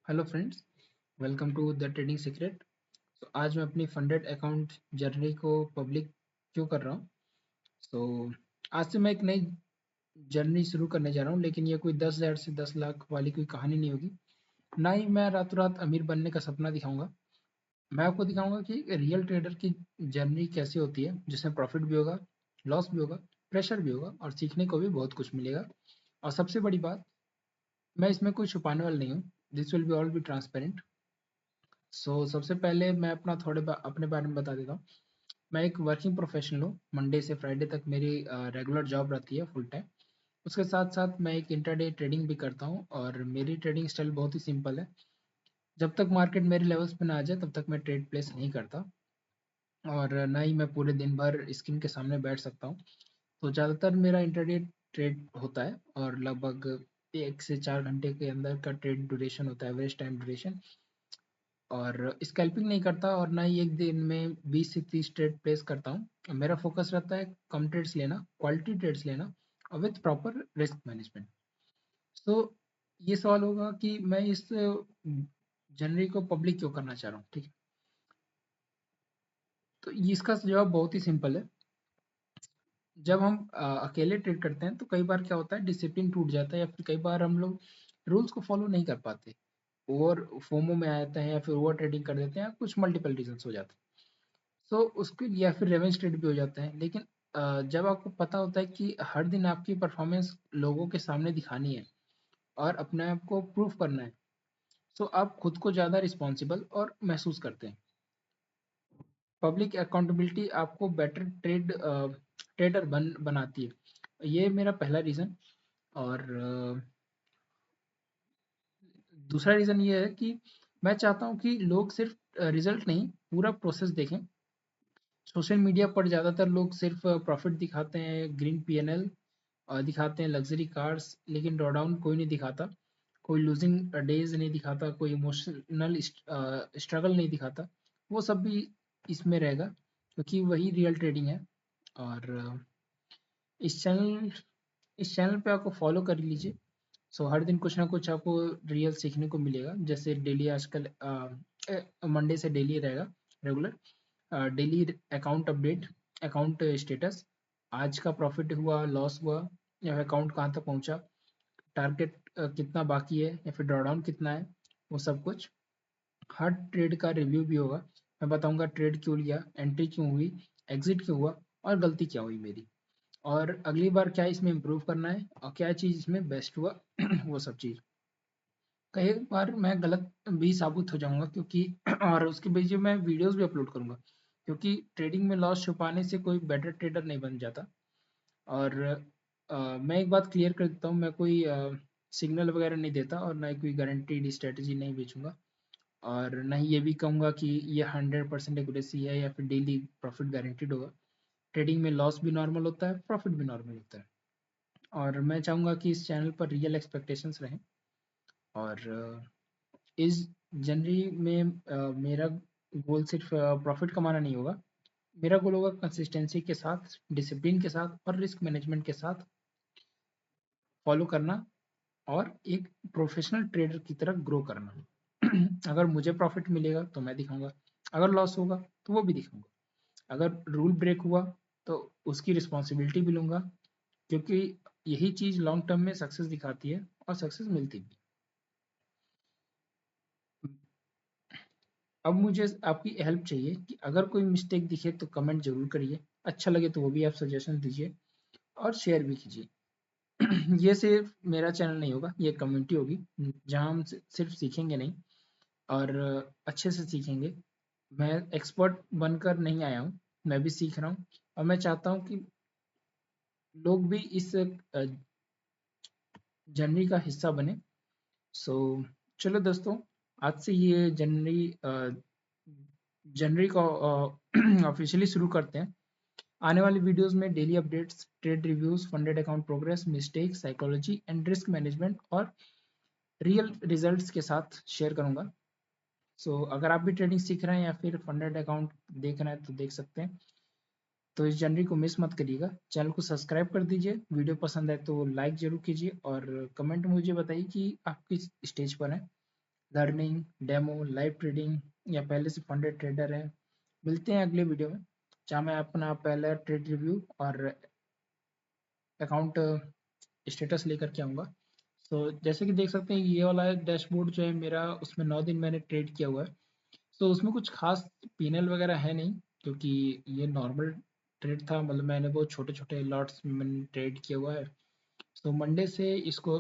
Hello friends, welcome to the trading secret. तो आज मैं अपनी फंडेड अकाउंट जर्नी को पब्लिक क्यों कर रहा हूँ। सो आज से मैं एक नई जर्नी शुरू करने जा रहा हूँ, लेकिन ये कोई 10,000 से 10 लाख वाली कोई कहानी नहीं होगी। ना ही मैं रातों रात अमीर बनने का सपना दिखाऊंगा। मैं आपको दिखाऊंगा कि रियल ट्रेडर की जर्नी कैसी होती है, जिसमें प्रॉफिट भी होगा, लॉस भी होगा, प्रेशर भी होगा और सीखने को भी बहुत कुछ मिलेगा। और सबसे बड़ी बात, मैं इसमें कोई छुपाने वाला नहीं हूँ। This will be all be transparent. सबसे पहले मैं अपने बारे में बता देता हूँ। मैं एक वर्किंग प्रोफेशनल हूँ। मंडे से फ्राइडे तक मेरी रेगुलर जॉब रहती है, फुल टाइम। उसके साथ साथ मैं एक इंटरडे ट्रेडिंग भी करता हूँ और मेरी ट्रेडिंग स्टाइल बहुत ही सिंपल है। जब तक मार्केट मेरे लेवल्स पे ना आ जाए तब तक मैं ट्रेड प्लेस नहीं करता, और ना ही मैं पूरे दिन भर स्क्रीन के सामने बैठ सकता हूँ। तो ज़्यादातर मेरा इंटरडे ट्रेड होता है और लगभग 1 से 4 घंटे के अंदर का ट्रेड ड्यूरेशन होता है, एवरेज टाइम ड्यूरेशन। और स्कैल्पिंग नहीं करता और ना ही एक दिन में 20 से 30 ट्रेड प्लेस करता हूँ। मेरा फोकस रहता है कम ट्रेड्स लेना, क्वालिटी ट्रेड्स लेना और विथ प्रॉपर रिस्क मैनेजमेंट। सो ये सवाल होगा कि मैं इस जनरी को पब्लिक क्यों करना चाह रहा हूँ, ठीक है। तो इसका जवाब बहुत ही सिंपल है। जब हम अकेले ट्रेड करते हैं तो कई बार क्या होता है, डिसिप्लिन टूट जाता है या फिर कई बार हम लोग रूल्स को फॉलो नहीं कर पाते, ओवर फोमो में आ जाते हैं या फिर ओवर ट्रेडिंग कर देते हैं, कुछ मल्टीपल रीजंस हो जाते हैं। सो उसके या फिर रेवेन्यू स्टेट भी हो जाता है। लेकिन जब आपको पता होता है कि हर दिन आपकी परफॉर्मेंस लोगों के सामने दिखानी है और अपने आप को प्रूफ करना है, सो आप खुद को ज़्यादा रिस्पॉन्सिबल और महसूस करते हैं। पब्लिक अकाउंटेबिलिटी आपको बेटर ट्रेडर बनाती है। ये मेरा पहला रीज़न। और दूसरा रीज़न ये है कि मैं चाहता हूँ कि लोग सिर्फ रिजल्ट नहीं, पूरा प्रोसेस देखें। सोशल मीडिया पर ज़्यादातर लोग सिर्फ प्रॉफिट दिखाते हैं, ग्रीन पीएनएल दिखाते हैं, लग्जरी कार्स, लेकिन ड्रॉडाउन कोई नहीं दिखाता। कोई लूजिंग डेज नहीं दिखाता, कोई इमोशनल स्ट्रगल नहीं दिखाता। वो सब भी इसमें रहेगा, क्योंकि वही रियल ट्रेडिंग है। और इस चैनल इस चैनल पे आपको फॉलो कर लीजिए। हर दिन कुछ ना कुछ आपको रियल सीखने को मिलेगा। जैसे डेली आजकल मंडे से डेली रहेगा regular, daily account update, account status, आज का प्रॉफिट हुआ, लॉस हुआ, या अकाउंट कहाँ तक पहुंचा, टारगेट कितना बाकी है या फिर ड्रॉडाउन कितना है, वो सब कुछ। हर ट्रेड का रिव्यू भी होगा। मैं बताऊंगा ट्रेड क्यों लिया, एंट्री क्यों हुई, एग्जिट क्यों हुआ और गलती क्या हुई मेरी, और अगली बार क्या इसमें इम्प्रूव करना है और क्या चीज़ इसमें बेस्ट हुआ वो सब चीज़। कई बार मैं गलत भी साबित हो जाऊंगा, क्योंकि और उसके बीच में मैं वीडियोस भी अपलोड करूंगा, क्योंकि ट्रेडिंग में लॉस छुपाने से कोई बेटर ट्रेडर नहीं बन जाता। और मैं एक बात क्लियर कर देता हूँ, मैं कोई सिग्नल वगैरह नहीं देता और ना ही कोई गारंटीड स्ट्रेटजी नहीं बेचूंगा। और ना ही ये भी कहूँगा कि ये 100% एक्यूरेसी है या फिर डेली प्रॉफिट गारंटीड होगा। ट्रेडिंग में लॉस भी नॉर्मल होता है, प्रॉफिट भी नॉर्मल होता है। और मैं चाहूँगा कि इस चैनल पर रियल एक्सपेक्टेशंस रहें। और इस जनरी में मेरा गोल सिर्फ प्रॉफिट कमाना नहीं होगा। मेरा गोल होगा कंसिस्टेंसी के साथ, डिसिप्लिन के साथ और रिस्क मैनेजमेंट के साथ फॉलो करना और एक प्रोफेशनल ट्रेडर की तरह ग्रो करना। अगर मुझे प्रॉफिट मिलेगा तो मैं दिखाऊंगा, अगर लॉस होगा तो वो भी दिखाऊंगा, अगर रूल ब्रेक हुआ तो उसकी रिस्पॉन्सिबिलिटी भी लूंगा, क्योंकि यही चीज़ लॉन्ग टर्म में सक्सेस दिखाती है और सक्सेस मिलती भी। अब मुझे आपकी हेल्प चाहिए कि अगर कोई मिस्टेक दिखे तो कमेंट जरूर करिए, अच्छा लगे तो वो भी आप सजेशन दीजिए और शेयर भी कीजिए। ये सिर्फ मेरा चैनल नहीं होगा, ये कम्युनिटी होगी जहाँ हम सिर्फ सीखेंगे नहीं और अच्छे से सीखेंगे। मैं एक्सपर्ट बनकर नहीं आया हूँ, मैं भी सीख रहा हूँ और मैं चाहता हूँ कि लोग भी इस जर्नी का हिस्सा बने। सो चलो दोस्तों, आज से ये जनवरी को ऑफिशियली शुरू करते हैं। आने वाली वीडियोस में daily updates, trade reviews, funded account progress, mistake, psychology and risk management और रियल रिजल्ट्स के साथ शेयर करूंगा। अगर आप भी ट्रेडिंग सीख रहे हैं या फिर फंडेड अकाउंट देख रहे हैं तो देख सकते हैं। तो इस जनवरी को मिस मत करिएगा। चैनल को सब्सक्राइब कर दीजिए, वीडियो पसंद आए तो लाइक जरूर कीजिए और कमेंट में मुझे बताइए कि आप किस स्टेज पर हैं। लर्निंग, डेमो, लाइव ट्रेडिंग या पहले से फंडेड ट्रेडर हैं। मिलते हैं अगले वीडियो में, जहाँ मैं अपना पहला ट्रेड रिव्यू और अकाउंट स्टेटस लेकर के आऊँगा। सो जैसे कि देख सकते हैं ये वाला डैशबोर्ड जो है मेरा, उसमें 9 दिन मैंने ट्रेड किया हुआ है। सो उसमें कुछ खास पीएनएल वगैरह है नहीं, क्योंकि ये नॉर्मल ट्रेड था, मतलब मैंने बहुत छोटे-छोटे लॉट्स में मैंने ट्रेड किया हुआ है। सो मंडे से इसको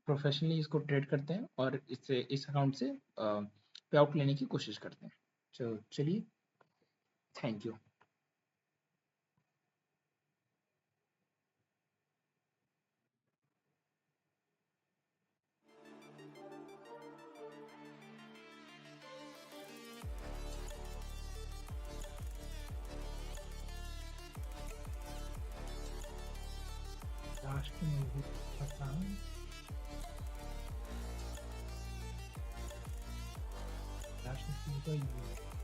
प्रोफेशनली इसको ट्रेड करते हैं और इससे इस अकाउंट से पे आउट लेने की कोशिश करते हैं। तो चलिए, थैंक यू। लास्ट में भी पता लास्ट में तो ये